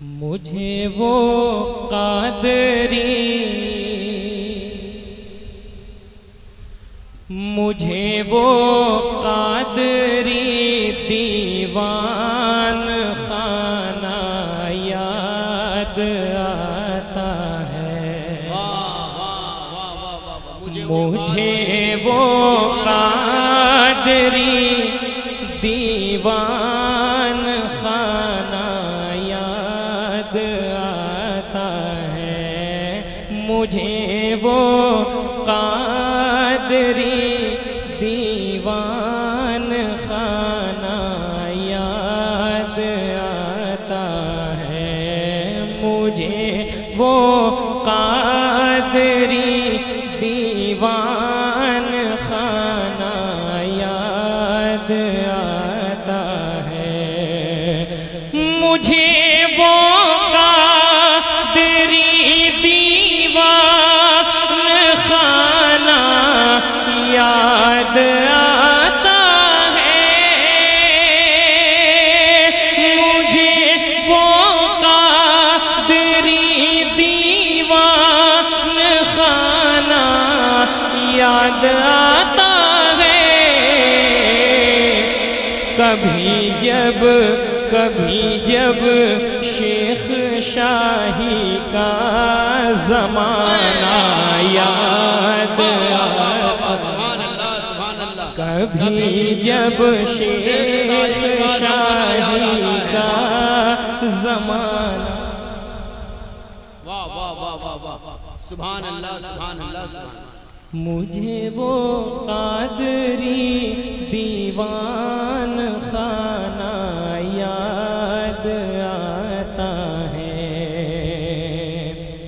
مجھے وہ قادری دیوان خانہ یاد آتا ہے۔ مجھے وہ قادری دیوان خانہ یاد آتا ہے۔ مجھے وہ قادری دیوان خانہ یاد آتا ہے۔ مجھے وہ قادری دیوان خانہ یاد آتا ہے۔ مجھے وہ قادری دیوان خانہ یاد آتا ہے۔ مجھے وہ قادری دیوان خانہ یاد آتا ہے۔ کبھی جب شیخ شاہی کا زمانہ یاد آتا ہے۔ کبھی جب شیخ شاہی کا زمانہ، سبحان اللہ سبحان اللہ سبحان۔ مجھے وہ قادری دیوان خانہ یاد آتا ہے۔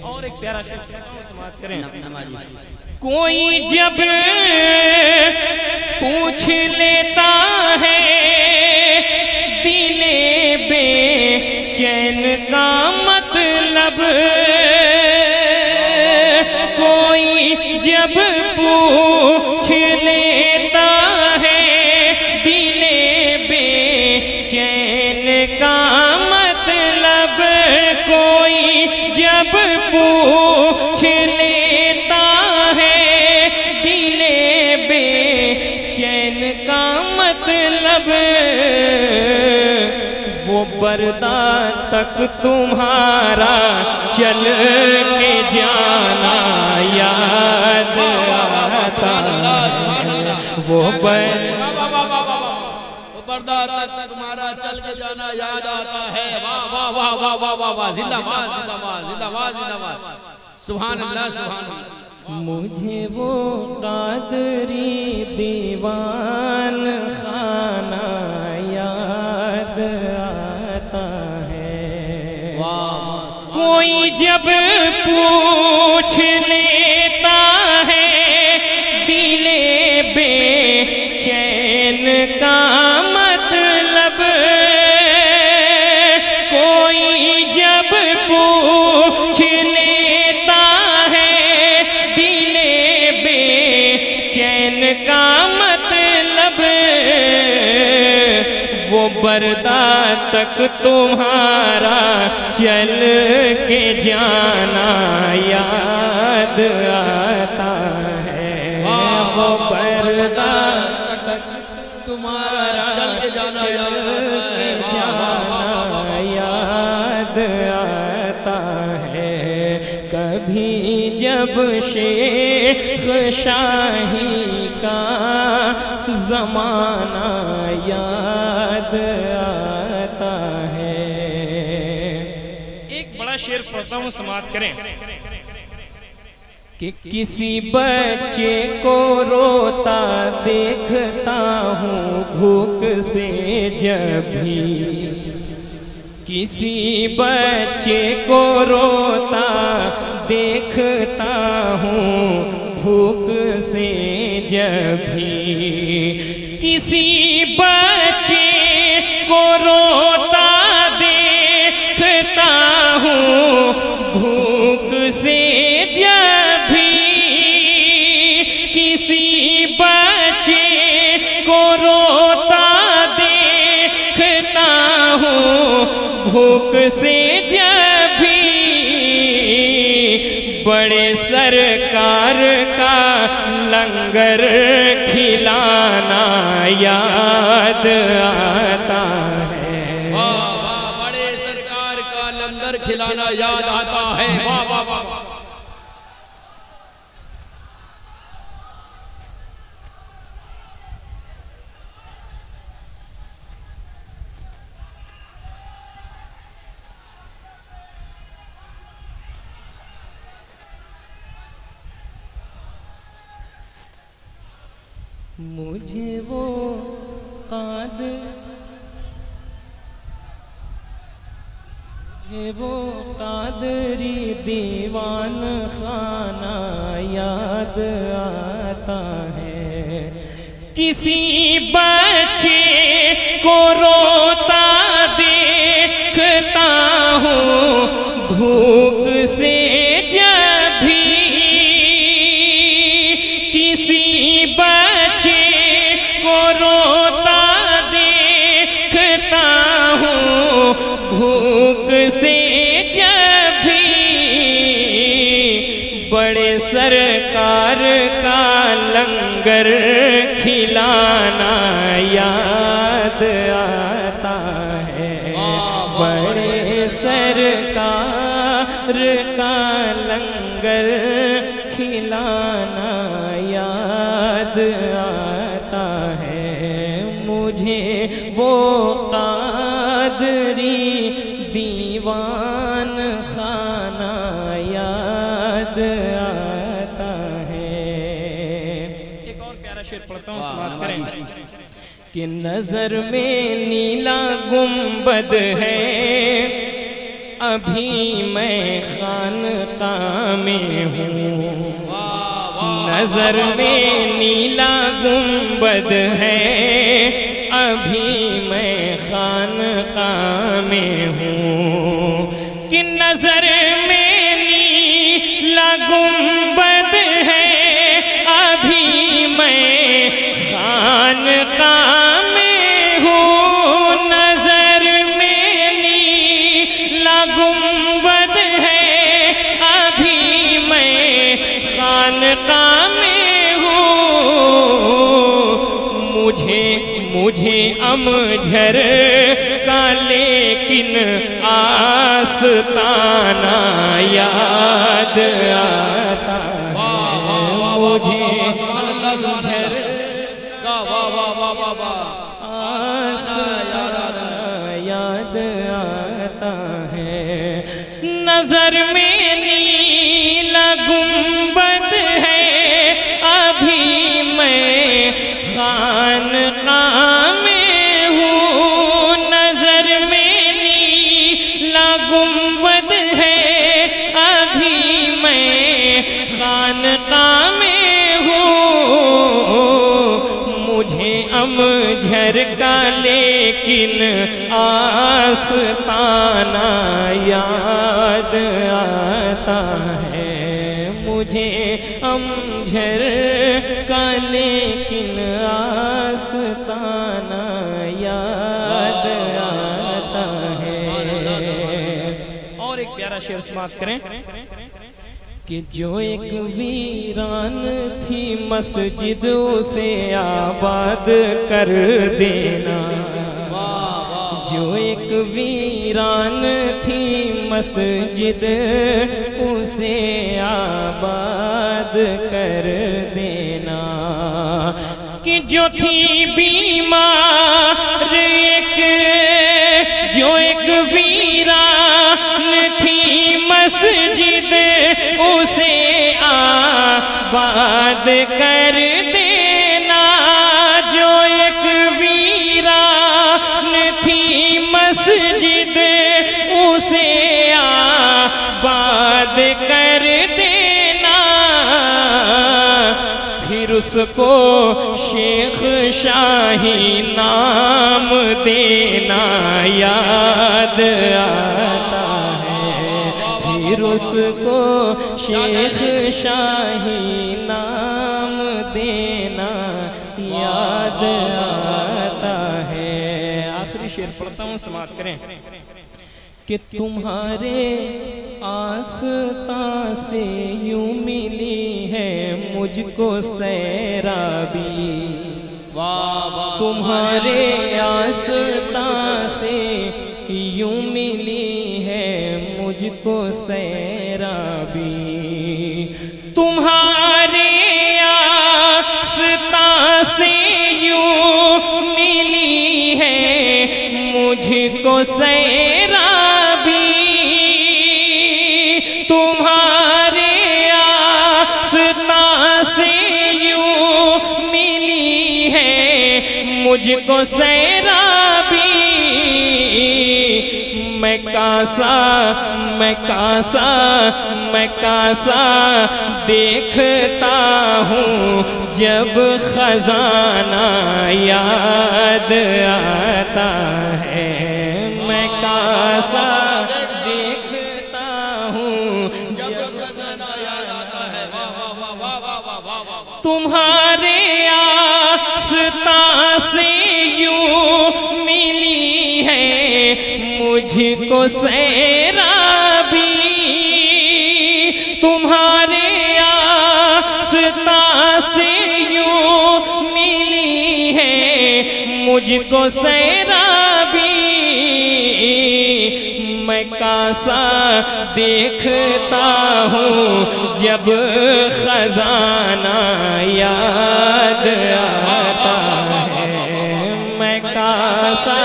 اور ایک پیارا شعر سماعت کریں۔ کوئی جب پوچھ لیتا ہے دل بے چین کا مطلب، کوئی جب پوچھ لیتا ہے دل بے چین کا مطلب، کوئی جب پوچھ لیتا ہے دل بے چین کا مطلب، وہ پردہ تک تمہارا چل کے جانا یاد آتا ہے۔ وہ پردہ تک تمہارا چل کے جانا یاد آتا ہے۔ واہ واہ واہ واہ واہ واہ واہ، زندہ باد زندہ باد زندہ باد زندہ باد، سبحان اللہ سبحان اللہ۔ مجھے وہ قادری دیوان خانہ یاد آتا ہے۔ کوئی جب پوچھ لیتا ہے دل بے چین کا مطلب، کوئی جب پوچھ لیتا ہے دل بے چین کا مطلب، وہ پردہ تک تمہارا چل کے جانا یاد آتا ہے۔ وہ پردہ تک تمہارا چل کے جانا یاد آتا ہے۔ کبھی جب شیخ شاہی کا زمانہ یاد آتا ہے۔ ایک بڑا شعر پڑھتا ہوں، سماعت کریں۔ کہ کسی بچے کو روتا دیکھتا ہوں بھوک سے جب بھی، کسی بچے کو روتا دیکھتا ہوں بھوک سے جب بھی، کسی بچے کو روتا دیکھتا ہوں بھوک سے جب بھی، کسی بچے کو روتا دیکھتا ہوں بھوک سے جب بھی بڑے سرکار کا لنگر کھلانا یاد آتا ہے۔ واہ واہ، بڑے سرکار کا لنگر کھلانا یاد آتا ہے۔ واہ واہ واہ واہ۔ مجھے وہ قادری دیوان خانہ یاد آتا ہے۔ کسی بچے کو روتا دیکھتا ہوں بھوک سے جب بھی، کسی بچے کو روتا دیکھتا ہوں بھوک سے جب بھی، بڑے سرکار کا لنگر کھلانا یاد آتا ہے۔ بڑے سرکار کا لنگر کھلانا یاد آتا ہے۔ مجھے وہ قادری دیوان خانہ یاد آتا ہے۔ ایک اور پیارا شعر پڑھتا ہوں، سماعت کریں۔ کہ نظر میں نیلا گنبد ہے، ابھی میں خانقاہ میں ہوں۔ نظر میں نیلا گنبد ہے، ابھی میں خانقاہ میں ہوں۔ کہ نظر میں نیلا گنبد ہے، ابھی میں خانقاہ میں ہوں۔ نظر میں نیلا گنبد ہے، ابھی میں خانقاہ میں ہوں۔ مجھے امجھر کا لیکن آستانہ یاد آتا ہے۔ مجھے امجھر کا آستانہ یاد آتا ہے۔ نظر میں نیلا گنبد ہے، ابھی میں خانقاہ میں ہوں۔ نظر میں نیلا گنبد ہے، ابھی میں خانقاہ میں ہوں۔ مجھے امجھر کا لیکن آستانہ یاد آتا ہے۔ مجھے امجھر کا لیکن آستانہ یاد آتا ہے۔ اور ایک پیارا شعر سماعت کریں۔ کہ جو ایک ویران تھی مسجد، اسے آباد کر دینا۔ جو ایک ویران تھی مسجد، اسے آباد کر دینا۔ کہ جو تھی بیمار جو ایک ویران تھی مسجد، اسے آباد کر دینا۔ جو ایک ویران تھی مسجد، اسے آباد کر دینا۔ پھر اس کو شیخ شاہی نام دینا یاد آتا ہے۔ پھر اس کو شیخ شاہی نام دینا یاد آتا ہے۔ آخری شعر پڑھتا ہوں، سماعت کریں۔ کہ تمہارے آستاں سے یوں ملی ہے مجھ کو سیرابی، تمہارے آستاں سے یوں ملی ہے مجھ کو سیرابی، تمہارے آستاں سے یوں ملی ہے مجھ کو سیرابی، تمہارے آستاں سے یوں ملی ہے مجھ کو سیرابی، میں کاسا دیکھتا ہوں جب خزانہ یاد آتا ہے، میں کاسا دیکھتا ہوں جب خزانہ یاد آتا ہے، تمہارے آستاں سے یوں ملی ہے مجھ کو سیرابی، تمہارے آستاں سے یوں ملی ہے مجھ کو سیرابی، میں کاسا دیکھتا ہوں جب خزانہ یاد آتا ہے، میں کاسا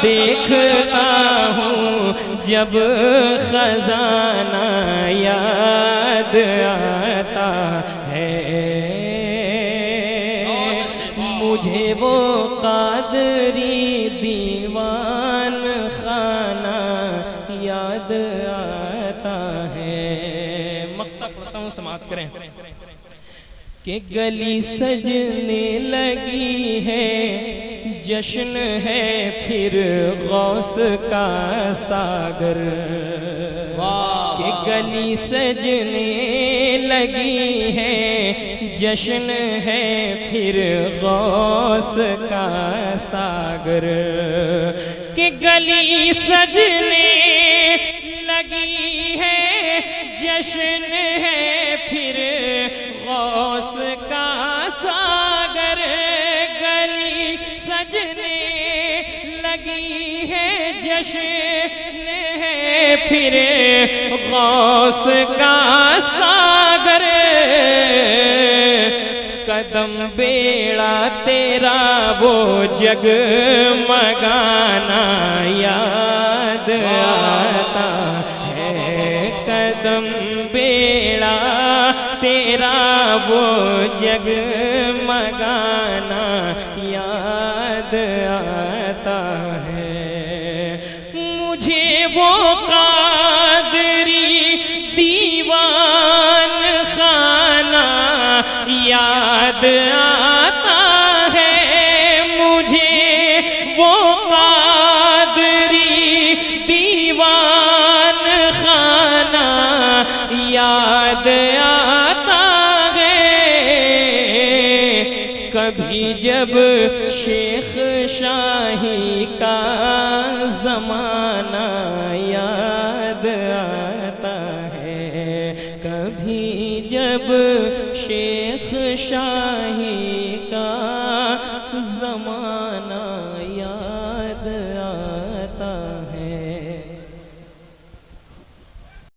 دیکھتا ہوں جب خزانہ یاد آتا ہے، مجھے وہ قادری دیوان خانہ یاد آتا ہے۔ مقطع پڑھتا ہوں، سماعت کریں کہ گلی سجنے لگی ہے، جشن ہے پھر غوث کا ساگر، کہ گلی سجنے لگی ہے، جشن ہے پھر غوث کا ساگر، کہ گلی سجنے لگی ہے، جشن ہے پھر غوث کا ساگر، گلی سجنے لگی ہے، جشن ہے پھر غوث کا ساگر، قدم بیڑا تیرا وہ جگمگانا یاد آتا ہے، قدم بیڑا تیرا وہ جگمگانا یاد آتا ہے، مجھے وہ قادری دیوان خانہ یاد آتا ہے، مجھے وہ قادری دیوان خانہ یاد آتا